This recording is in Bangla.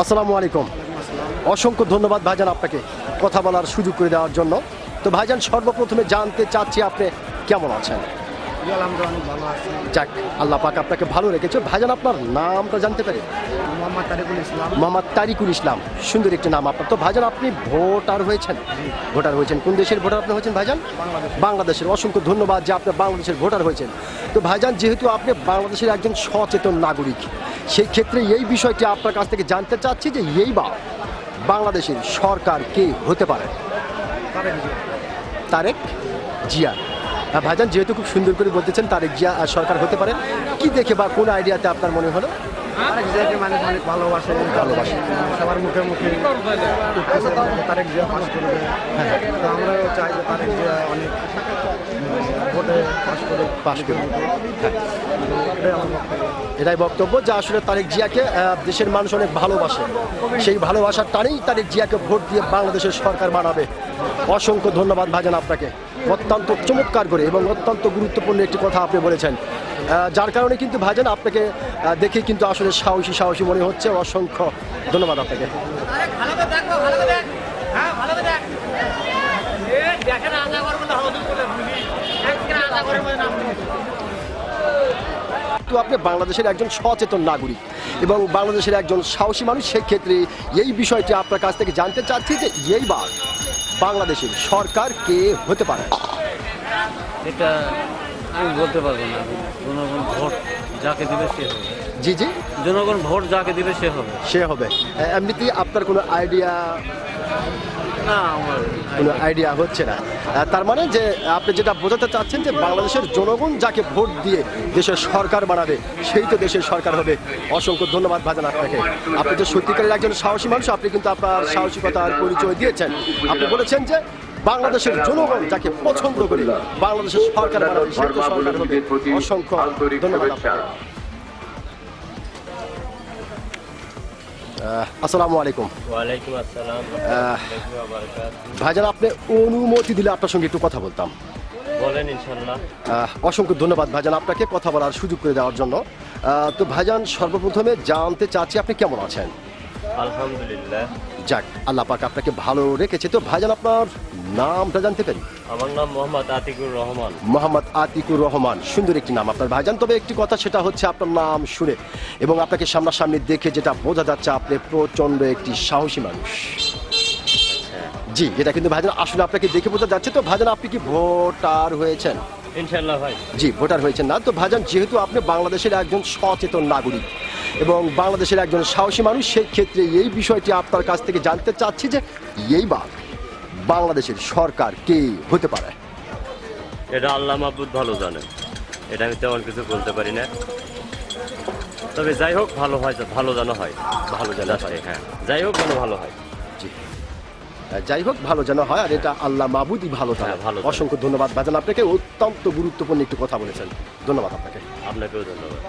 আসসালামু আলাইকুম। অসংখ্য ধন্যবাদ ভাইজান আপনাকে কথা বলার সুযোগ করে দেওয়ার জন্য। তো ভাইজান সর্বপ্রথমে জানতে চাচ্ছি আপনি কেমন আছেন? ভালো আছি। যাক, আল্লাহ পাক আপনাকে ভালো রেখেছে। ভাইজান আপনার নামটা জানতে পারি? মোহাম্মদ তারিকুল ইসলাম। মোহাম্মদ তারিকুল ইসলাম, সুন্দর একটি নাম আপনার। তো ভাইজান আপনি ভোটার হয়েছেন? ভোটার হয়েছেন। কোন দেশের ভোটার আপনি হয়েছেন ভাইজান? বাংলাদেশের। অসংখ্য ধন্যবাদ যে আপনি বাংলাদেশের ভোটার হয়েছেন। তো ভাইজান যেহেতু আপনি বাংলাদেশের একজন সচেতন নাগরিক, সেই ক্ষেত্রে এই বিষয়টি আপনার কাছ থেকে জানতে চাচ্ছি যে এইবার বাংলাদেশের সরকার কে হতে পারে? তারেক জিয়া। ভাইজান যেহেতু খুব সুন্দর করে বলতেছেন তারেক জিয়া সরকার হতে পারে, কি দেখে বা কোন আইডিয়াতে আপনার মনে হলো? তারেক জিয়াকে মানুষ অনেক ভালোবাসে। সবার মুখে মুখে তারেক জিয়া পাস করবে। তো আমরাও চাই যে তারেক জিয়া অনেক ভোটে পাস করবে। এটাই আমার বক্তব্য। এটাই বক্তব্য যে আসলে তারেক জিয়াকে দেশের মানুষ অনেক ভালোবাসে, সেই ভালোবাসার টানেই তারেক জিয়াকে ভোট দিয়ে বাংলাদেশের সরকার বানাবে। অসংখ্য ধন্যবাদ ভাইজান আপনাকে, অত্যন্ত চমৎকার করে এবং অত্যন্ত গুরুত্বপূর্ণ একটি কথা আপনি বলেছেন, যার কারণে কিন্তু ভাইজান আপনাকে দেখে কিন্তু আসলে সাহসী মনে হচ্ছে। অসংখ্য ধন্যবাদ আপনাকে। তো আপনি বাংলাদেশের একজন সচেতন নাগরিক এবং বাংলাদেশের একজন সাহসী মানুষ, সেই ক্ষেত্রে এই বিষয়টি আপনার কাছ থেকে জানতে চাচ্ছি যে এইবার বাংলাদেশের সরকার কে হতে পারে? এটা আমি বলতে পারবো না। জনগণ ভোট যাকে দিবে সে হবে। জি জি, জনগণ ভোট যাকে দিবে সে হবে। সে হবে। এমনিতেই আপনার কোনো আইডিয়া? না, আমার কোনো আইডিয়া হচ্ছে না। তার মানে যে আপনি যেটা বোঝাতে চাচ্ছেন যে বাংলাদেশের জনগণ যাকে ভোট দিয়ে দেশের সরকার বানাবে সেই তো দেশের সরকার হবে। অসংখ্য ধন্যবাদ ভাইজান আপনাকে। আপনি যে সত্যিকারের একজন সাহসী মানুষ, আপনি কিন্তু আপনার সাহসিকতার পরিচয় দিয়েছেন। আপনি বলেছেন যে বাংলাদেশের জনগণ যাকে পছন্দ করে বাংলাদেশের সরকার বানাবে সেই তো সরকার হবে। অসংখ্য ধন্যবাদ আপনাকে। আসসালামু আলাইকুম। ওয়ালাইকুম আসসালাম। ভাইজান আপনি অনুমতি দিলে আপনার সঙ্গে একটু কথা বলতাম। বলেন ইনশাল্লাহ। অসংখ্য ধন্যবাদ ভাইজান আপনাকে কথা বলার সুযোগ করে দেওয়ার জন্য। তো ভাইজান সর্বপ্রথমে জানতে চাচ্ছি আপনি কেমন আছেন? আলহামদুলিল্লাহ। যাক, আল্লাহ পাক আপনাকে ভালো রেখেছে। তো ভাইজান আপনার নামটা জানতে পারি? আমার নাম মোহাম্মদ আতিকুর রহমান। মোহাম্মদ আতিকুর রহমান, সুন্দর একটি নাম আপনার ভাইজান। তবে একটি কথা, সেটা হচ্ছে আপনার নাম শুনে এবং আপনাকে সামনাসামনি দেখে যেটা বোঝা যাচ্ছে আপনি প্রচণ্ড একটি সাহসী মানুষ। জি, এটা কিন্তু ভাইজান আসলে আপনাকে দেখে বোঝা যাচ্ছে। তো ভাইজান আপনি কি ভোটার হয়েছেন? ইনশাল্লাহ ভাই। জি, ভোটার হয়েছেন না। তো ভাইজান যেহেতু আপনি বাংলাদেশের একজন সচেতন নাগরিক এবং বাংলাদেশের একজন সাহসী মানুষ, সেই ক্ষেত্রে এই বিষয়টি আপনার কাছ থেকে জানতে চাচ্ছি যে এইবার বাংলাদেশের সরকার কে হতে পারে? এটা আল্লাহ মাহবুদ ভালো জানে, এটা আমি তেমন কিছু বলতে পারি না। তবে যাই হোক, ভালো হয়, ভালো যেন হয়। ভালো যেন হয়, হ্যাঁ, যাই হোক যেন ভালো হয়। জি, যাই হোক ভালো যেন হয়, আর এটা আল্লাহ মাহবুদই ভালো জানে। হ্যাঁ, ভালো জানে। অসংখ্য ধন্যবাদ ভাইজান আপনাকে, অত্যন্ত গুরুত্বপূর্ণ একটি কথা বলেছেন। ধন্যবাদ আপনাকে। আপনাকেও ধন্যবাদ।